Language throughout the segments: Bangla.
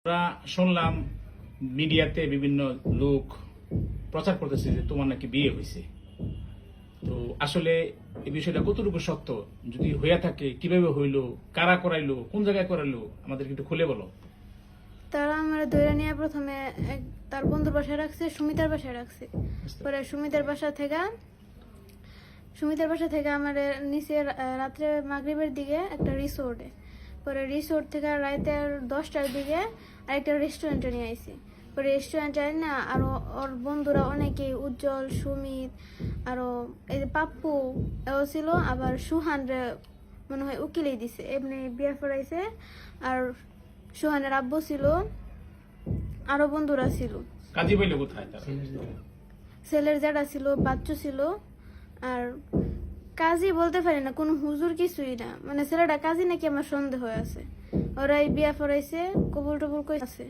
আমরা শুনলাম মিডিয়াতে বিভিন্ন লোক প্রচার করতেছে যে তোমার নাকি বিয়ে হয়েছে। তো আসলে এই বিষয়টা কতটুকু সত্য, যদি হইয়া থাকে কিভাবে হইলো, কারা করাইলো, কোন জায়গায় করাইলো, আমাদেরকে একটু খুলে বলো। তারা আমার ধরে নিয়ে প্রথমে তার বন্ধুর বাসায় রাখছে, সুমিতার বাসায় রাখছে। পরে সুমিতার বাসা থেকে আমার নিচে রাত্রে মাগরিবের দিকে একটা রিসোর্টে, পরে রিসোর্ট থেকে রাতের 10টার দিকে আরেকটা রেস্টুরেন্টে নিয়ে আইছি। পরে রেস্টুরেন্টে না আরো ওর বন্ধুরা অনেকেই, উজ্জ্বল, সুমিত, আরো এই যে পাপ্পু এও ছিল, আবার সুহান রে মনে হয় উকিলেই দিছে, এমনি বিয়ে পড়াইছে। আর সুহানের আব্বু ছিল, আরো বন্ধুরা ছিল। কাজী বইলে কোথায় তারা? ছেলের যারা ছিল, বাচ্চু ছিল। আর কাজী বলতে পারি না, কোনো হুজুর কিছুই না, মানে ছেলেটা কাজী নাকি আমার সন্দেহ আছে। ওরাই বিয়া পড়াইছে, কবুল টবুল কইছে।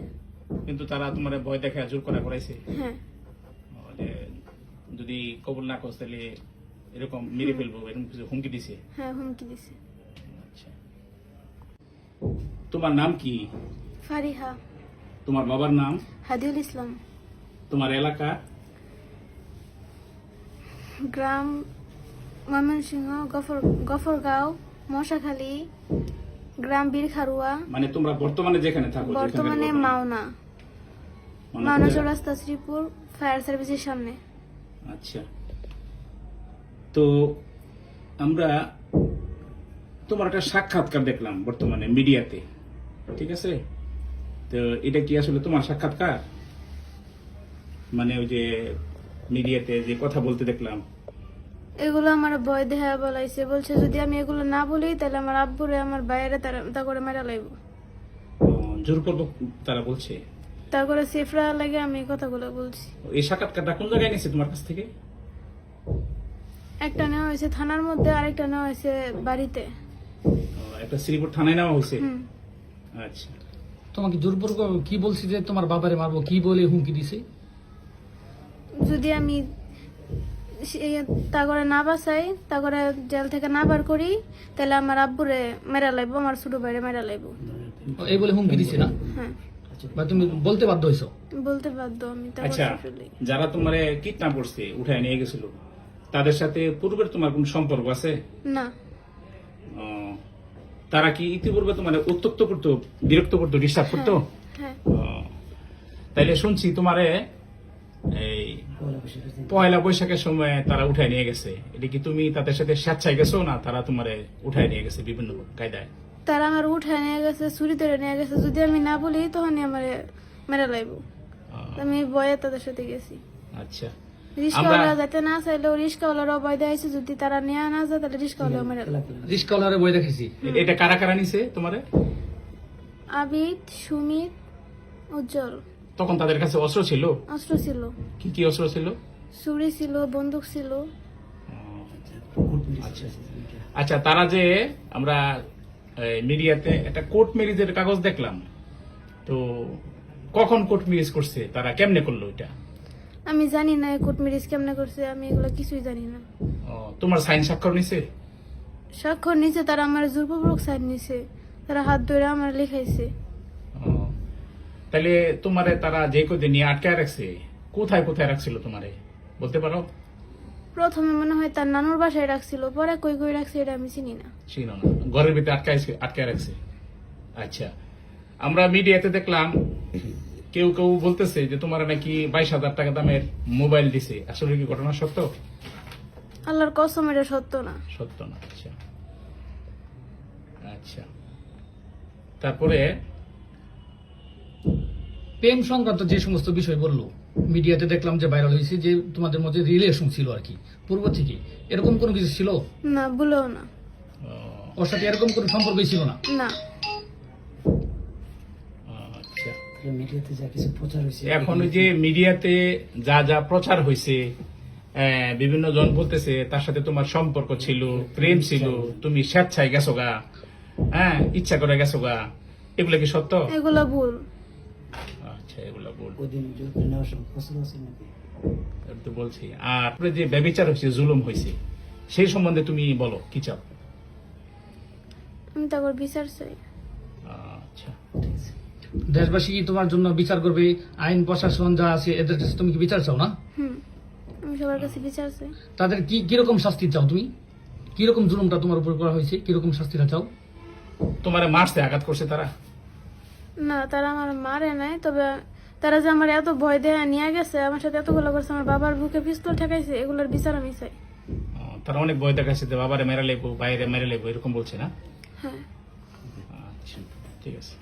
কিন্তু তারা তোমার ভয় দেখে জোর করা করাইছে হ্যাঁ, যে যদি কবুল না করছ তাহলে এরকম মেরে ফেলবো, এরকম কিছু হুমকি দিছে? হ্যাঁ, হুমকি দিছে। আচ্ছা, তোমার নাম কি? ফারিহা। তোমার বাবার নাম? হাদিউল ইসলাম। তোমার এলাকা? গ্রাম ময়মনসিংহ, গফরগাঁও, মশাখালী, গ্রাম বীরখারুয়া। মানে তোমরা বর্তমানে যেখানে থাকো? বর্তমানে মাওনা চৌরাস্তা, শ্রীপুর ফায়ার সার্ভিসের সামনে। আচ্ছা, তো আমরা তোমার একটা সাক্ষাৎকার দেখলাম বর্তমানে মিডিয়াতে, ঠিক আছে? তো এটা কি আসলে তোমার সাক্ষাৎকার? মানে ওই যে মিডিয়াতে যে কথা বলতে দেখলাম, এগুলো আমার ভয় দেখা বলাইছে, বলছে যদি আমি এগুলো না বলি তাহলে আমার আব্বুরে, আমার বাইরে তা করে মেরা লাইব, জোর করবো তারা বলছে। তা করে সেফরা লাগে আমি এই কথাগুলো বলছি। এই সাক্ষাৎকারটা কোন জায়গায় নিয়েছে তোমার কাছ থেকে? একটা নেওয়া হয়েছে থানার মধ্যে, আরেকটা নেওয়া হয়েছে বাড়িতে। একটা শ্রীপুর থানায় নেওয়া হয়েছে। হুম। আচ্ছা, তোমাকে জোরপূর্বক কি বলছি যে তোমার বাবারে মারবো, কি বলে হুমকি দিছে? যদি আমি তা করে না বাঁচাই, তা করে জেল থেকে না বার করি, তাহলে আমার আব্বুরে মেরা লাইবো, আমার ছোট ভাইরে মেরা লাইবো। এই বলে হুমকি দিছে না? হ্যাঁ, বা তুমি বলতে বাধ্য হইছো? বলতে বাধ্য আমি। তা আচ্ছা, যারা তোমার কিডন্যাপ করছে, উঠায় নিয়ে গেছিল, তাদের সাথে পূর্বের তোমার কোন সম্পর্ক আছে? না। ও, তারা কি ইতিপূর্বে তোমার উত্তক্ত করতো, বিরক্ত করতো, ডিস্টার্ব করতো? হ্যাঁ। ও, তাইলে শুনছি তোমারে এই পয়লা বৈশাখের সময় তারা উঠায় নিয়ে গেছে। এটা কি তুমি তাদের সাথে স্বেচ্ছায় গেছো, না তারা তোমারে উঠায় নিয়ে গেছে বিভিন্ন কায়দায়? তারা আমার উঠায় নিয়ে গেছে, চুরি ধরে নিয়ে গেছে। যদি আমি না বলি তখনই আমার মেরা লাইবো। আমি ভয়ে তাদের সাথে গেছি। আচ্ছা, রিস্কাওয়ালা যাতে না চাইলেও রিস্কাওয়ালারও ভয় দেখাইছে, যদি তারা নিয়ে না যায় তাহলে রিস্কাওয়ালা মেরা লাইবো। রিস্কাওয়ালারে বই দেখেছি। এটা কারা কারা নিছে তোমারে? আবিদ, সুমিত, উজ্জ্বল। তখন তাদের কাছে অস্ত্র ছিল? অস্ত্র ছিল, কি কি অস্ত্র ছিল? ছুরি ছিল, বন্দুক ছিল। আচ্ছা, আচ্ছা, তারা যে আমরা মিডিয়াতে একটা কোর্ট ম্যারেজের কাগজ দেখলাম, তো কখন কোর্ট ম্যারেজ করছে, তারা কেমনে করলো এটা? আমি জানি না কোর্ট ম্যারেজ কেমনে করছে, আমি এগুলো কিছুই জানি না। তোমার সাইন স্বাক্ষর নিছে? স্বাক্ষর নিচে তারা আমার জোরপূর্বক সাইন নিছে, তারা হাত ধরে আমার লেখাইছে। তাহলে তোমারে তারা যে কদিন নিয়ে আটকায় রাখছে, কোথায় কোথায় রাখছিল তোমারে বলতে পারো? প্রথমে মনে হয় তার নানুর বাসায় রাখছিল, পরে কই কই রাখছে এটা আমি চিনি না। ছিল না, ঘরের ভিতরে আটকায় রাখছে। আচ্ছা, আমরা মিডিয়াতে দেখলাম কেউ কেউ বলতেছে যে তোমার নাকি 22,000 টাকা দামের মোবাইল দিছে। আসলে কি ঘটনা সত্য? আল্লাহর কসম এটা সত্য না। সত্য না। আচ্ছা, আচ্ছা, তারপরে প্রেম সংক্রান্ত যে সমস্ত বিষয় বললো, মিডিয়াতে দেখলাম যে ভাইরাল হয়েছে যে তোমাদের মধ্যে রিলেশন ছিল আর কি পূর্ব থেকে, এরকম কোনো কিছু ছিল না, বলেও না। ওর সাথে এরকম কোনো সম্পর্কই ছিল না? না। আচ্ছা, মিডিয়াতে যা কিছু প্রচার হয়েছে, এখন ওই যে মিডিয়াতে যা যা প্রচার হয়েছে, বিভিন্ন জন বলতেছে তার সাথে তোমার সম্পর্ক ছিল, প্রেম ছিল, তুমি স্বেচ্ছায় গেছো গা, হ্যাঁ, ইচ্ছা করে গেছো গা, এগুলো কি সত্য? এগুলো ভুল। আচ্ছা, এগুলো বল ওদিন নেওয়ার সময় প্রশ্ন আছে নাকি? তো বলছি। আর যে ব্যভিচার হয়েছে, জুলুম হয়েছে, সেই সম্বন্ধে তুমি বলো, কি চাও? আমি তারপর বিচার চাই। আচ্ছা, ঠিক আছে। দেশবাসী কি তোমার জন্য বিচার করবে? আইন প্রশাসন যা আছে এদের কাছে তুমি কি বিচার চাও না? আমি সবার কাছে বিচার চাই। তাদের কি কিরকম শাস্তি চাও তুমি? কিরকম জুলুমটা তোমার উপর করা হয়েছে, কিরকম শাস্তিটা চাও? তোমারে মারছে, আঘাত করছে তারা? না, তারা আমার মারে নাই, তবে তারা যে আমার এত ভয় দেয়া নিয়ে গেছে, আমার সাথে এতগুলো করছে, আমার বাবার বুকে পিস্তল ঠেকাইছে, এগুলোর বিচার আমি চাই। তারা অনেক ভয় দেখাচ্ছে যে বাবারে মেরে লেবো, বাইরে মেরে লেবো, এরকম বলছে না? হ্যাঁ। আচ্ছা, ঠিক আছে।